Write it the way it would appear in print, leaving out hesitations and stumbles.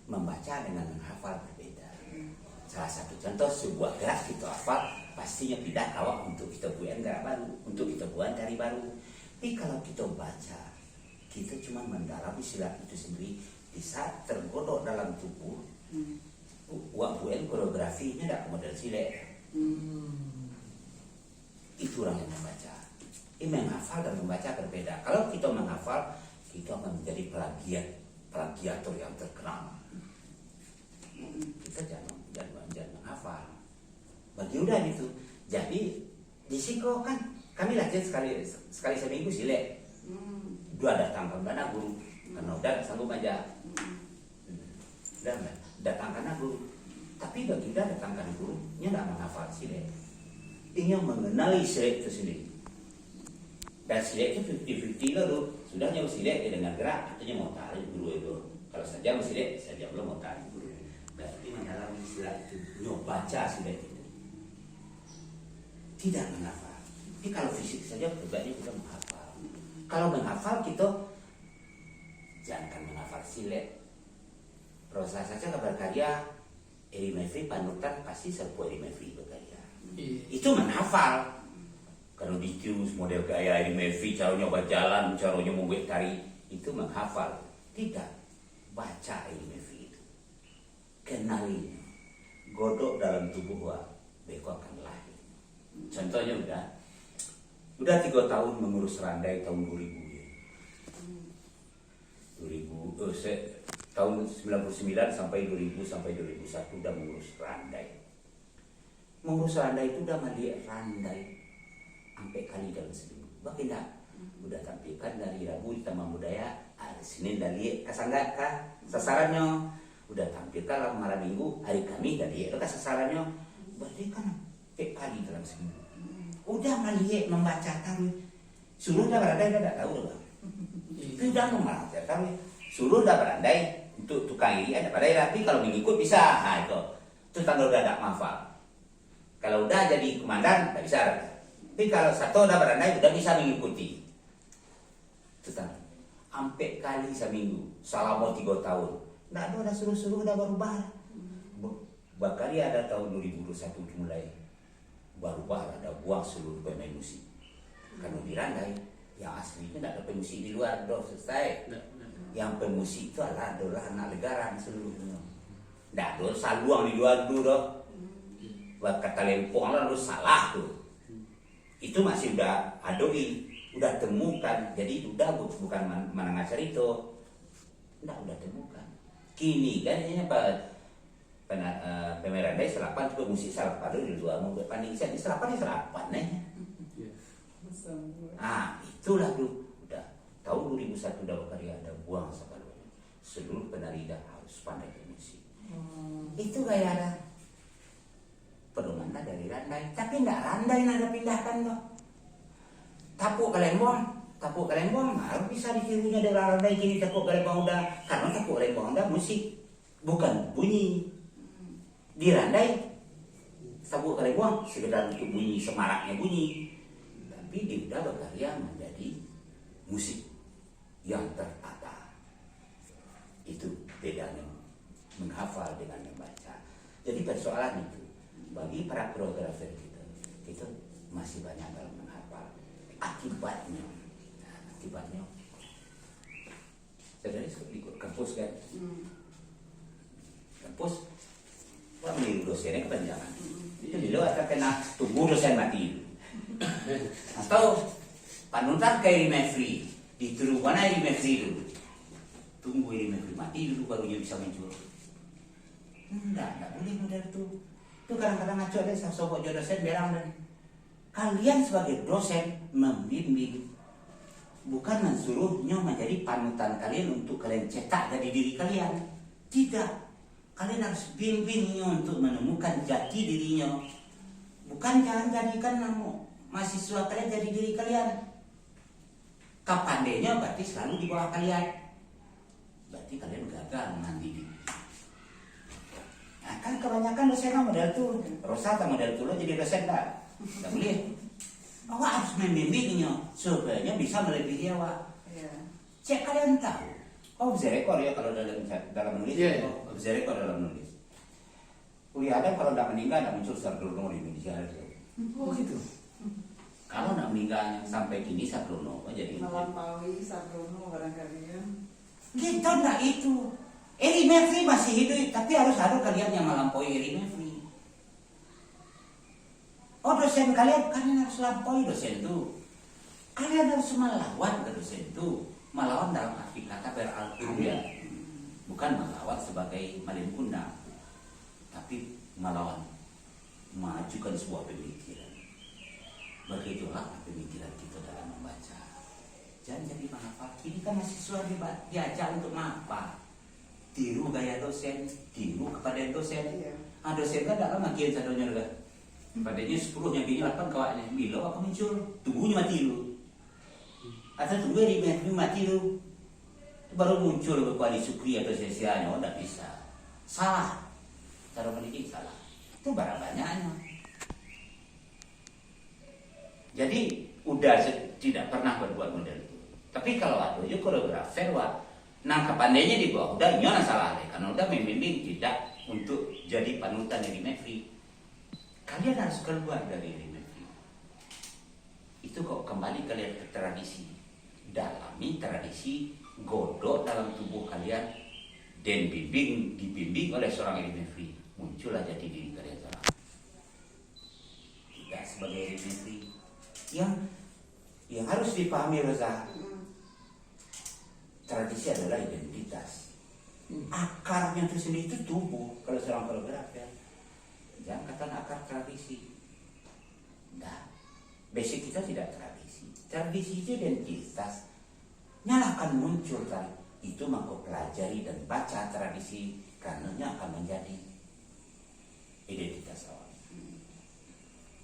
membaca dengan menghafal berbeda. Salah satu contoh sebuah gerak kita hafal pastinya tidak kawak untuk kita buat gerak baru, untuk kita buat dari baru. Tapi kalau kita baca, kita cuma mendalami silat itu sendiri. Di saat tergodok dalam tubuh, buat koreografinya tidak model silat. Itu orang yang membaca. Ini menghafal dan membaca berbeda. Kalau kita menghafal, kita akan menjadi plagiator yang terkenal. Kita jangan menghafal. Bagi udah gitu. Jadi di Siko kan kami latihan sekali seminggu silet. Dua datang ke mana guru karena udah sanggup aja. Udah datangkan guru. Tapi bagi udah datangkan guru, nya tidak menghafal silet. Ini yang mengenali silet itu sendiri. Dan silet itu 50-50 lalu. Sudah nyawa silet dengan gerak, artinya mau tarik guru itu. Kalau saja mau silet, saja belum mau tarik guru. Berarti mendalami silet itu, nyoba baca silet itu. Tidak menghafal. Tapi kalau fisik saja pribadi kita menghafal. Kalau menghafal kita jangan menghafal silet. Proses saja berkarya, Eddie Murphy panutan pasti serpu Eddie Murphy berkarya. Itu menghafal. Kalau ditiru model gaya Eddie Murphy, caranya berjalan, caranya membuat tari, itu menghafal. Tidak, baca Eddie Murphy itu. Kenalinya. Godok dalam tubuh beko akan lahir. Contohnya udah 3 tahun mengurus Randai tahun 2000 ya. Tahun 99 sampai 2000 sampai 2001 udah mengurus Randai. Mengurus Randai itu udah melihat Randai sampai kali dalam seminggu. Bahkan udah tampilkan dari Rabu di Taman Budaya, hari Senin dari Kasangga kah sasarannya. Udah tampilkan malam Minggu, hari Kamis dari kah sasarannya. Berarti kan sampai kali dalam seminggu. Udah melihat membaca tahu. Suruh dah berandai dah tahu dah. Itu udah membaca tahu. Suruh dah berandai untuk tukang ini ada pandai, tapi kalau mengikut bisa. Nah itu tanda udah tak hafal. Kalau udah jadi komandan tak bisa. Tapi kalau satu udah berandai udah bisa mengikuti. Itu tanda. Sampai kali seminggu, selama 3 tahun. Nggak ada suruh-suruh udah berubah. Bakari ada tahun 2021 mulai berubah, ada buang seluruh pemain musik. Karena di Randai yang aslinya tidak ada pemusik di luar, doh selesai. Yang pemusik itu adalah anak negara seluruhnya. Tidak ada saluang di luar dulu doh. Kata lempong lalu salah tuh. Itu masih udah adoi, udah temukan. Jadi udah bukan menengah cerita. Udah temukan. Kini kan ini apa? Pemerandai selapan juga musik selapan di luar mau banding saya di selapan itulah tuh udah tahun 2001 udah berkarya ada buang separuhnya seluruh penari dah harus pandai musik. Itu kayak ada pedoman dari Randai, tapi enggak Randai nada pindahkan loh. Tapuk Kalembong harus bisa ditirunya dari Randai. Kini Tapuk Kalembong udah, karena Tapuk Kalembong udah musik bukan bunyi. Di Randai Tapuk Kalembong sekedar untuk bunyi, semaraknya bunyi, tapi dia udah berkarya menjadi musik yang tertata. Itu bedanya menghafal dengan membaca. Jadi persoalan itu bagi para koreografer kita masih banyak dalam menghafal. Akibatnya saya ikut kampus kan, kampus wah meniru dosennya kepanjangan. Itu di luar kena tunggu dosen mati. Atau panutan kayak Eddie Murphy, ditiru mana Eddie Murphy dulu. Tunggu Eddie Murphy mati dulu baru dia bisa muncul. Enggak boleh model itu. Itu kadang-kadang ngaco deh sama sobat dosen bilang dan kalian sebagai dosen membimbing, bukan mensuruhnya menjadi panutan kalian untuk kalian cetak dari diri kalian. Tidak. Kalian harus bimbingnya untuk menemukan jati dirinya. Bukan jangan jadikan mahasiswa kalian jadi diri kalian. Kapandainya berarti selalu di bawah kalian. Berarti kalian gagal mendidik. Nah, kan kebanyakan dosen model tuh, Rosa atau model tuh jadi dosen dah. Tidak boleh. Awak harus membimbingnya supaya bisa melebihi awak. Cek kalian tahu off the record ya kalau dalam menulis. Iya. Off the record dalam menulis. Uli Adam kalau tidak meninggal tidak muncul Sardono di Indonesia. Oh gitu. Kalau tidak meninggal sampai kini Sardono jadi Melampaui Sardono barangkali ya. gitu enggak itu. Eddie Murphy masih hidup, tapi harus ada kalian yang melampaui Eddie Murphy. Oh dosen kalian harus lampaui dosen itu. Kalian harus melawan ke dosen itu. Melawan dalam arti kata beraltur ya. Bukan melawan sebagai malin kundang. Tapi melawan, mengajukan sebuah pemikiran. Begitulah pemikiran kita dalam membaca. Jangan jadi menghafal. Ini kan mahasiswa diajak untuk apa? Tiru gaya dosen, tiru kepada dosen. Iya. Dosen kan dalam makin sadonya juga. Padanya 10 yang bini 8 kawannya. Milo apa muncul? Tunggunya mati lu. Atau tunggu di mati lu. Baru muncul kembali Sukri atau sesianya. Oh tidak bisa. Salah. Cara mendidik salah. Itu barang banyaknya. Jadi udah tidak pernah berbuat model itu. Tapi kalau ada juga koreografer nangkap pandainya di bawah udah nyonya salah deh. Karena udah membimbing tidak untuk jadi panutan dari Mevri. Kalian harus keluar dari Mevri. Itu kok kembali kalian ke tradisi. Dalami tradisi, godok dalam tubuh kalian dan dibimbing oleh seorang Mevri. Muncullah jati diri kalian salah. Tidak sebagai Mevri. Yang harus dipahami Reza, tradisi adalah identitas. Akarnya itu sendiri itu tubuh. Kalau seorang koreografer, jangan katakan akar tradisi. Nah, basic kita tidak tradisi. Tradisi itu identitas. Nyalakan muncul kan. Itu maka pelajari dan baca tradisi, karena akan menjadi